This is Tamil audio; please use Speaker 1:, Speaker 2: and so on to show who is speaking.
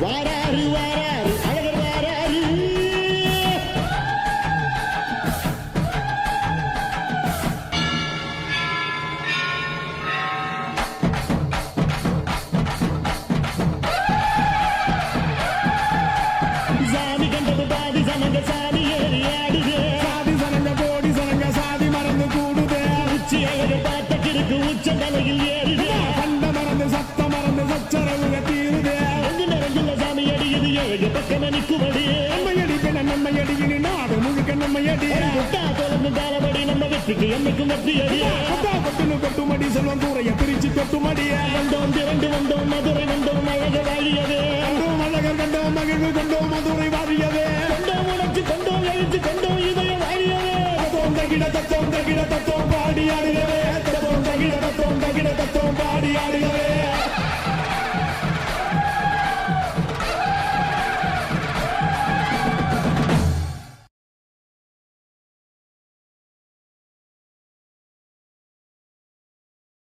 Speaker 1: வாராரு வாராரு அழகர் வாராரு. சாமி கண்டது பாதி சனங்க சாமி ஏறி ஆடுது.
Speaker 2: சாதி சனங்க கோடி சனங்க சாதி மறந்து கூடுது.
Speaker 1: உச்சி அழகு பார்த்த கிழக்கு உச்ச தலையில் ஏறுது.
Speaker 2: கண்ட மறந்து சத்த மறந்து சச்சரவுக தீருது.
Speaker 1: நிறைஞ்சுள்ள சாமி அடியுது ஏழு பக்கம் நிற்குமடி.
Speaker 2: நம்மையடி பின்ன நம்மையடி இனி நாடு முழுக்க நம்மையடி.
Speaker 1: முட்டா தொடர்ந்து தாளபடி நம்ம வெற்றிக்கு என்னைக்கும் வெற்றி அடி.
Speaker 2: கொட்டுனு கொட்டுமடி செல்வம் கூரைய பிரிச்சு கொட்டுமடிய.
Speaker 1: வந்தோம் திரண்டு வந்தோம் மதுரை வந்தோம் அழக வாழியது.
Speaker 2: கண்டோம் அழகர் கண்டோம் மகிழ்வு கொண்டோம் மதுரை வாழியது.
Speaker 1: கொண்டோம் உணர்ச்சி கொண்டோம் எழுச்சி கொண்டோம் இதயம் வாழியது.
Speaker 2: தத்தோம் தகிட தத்தோம் பாடி ஆடுகிறவே. தத்தோம் தகிட தத்தோம் பாடி ஆடுகிறவே.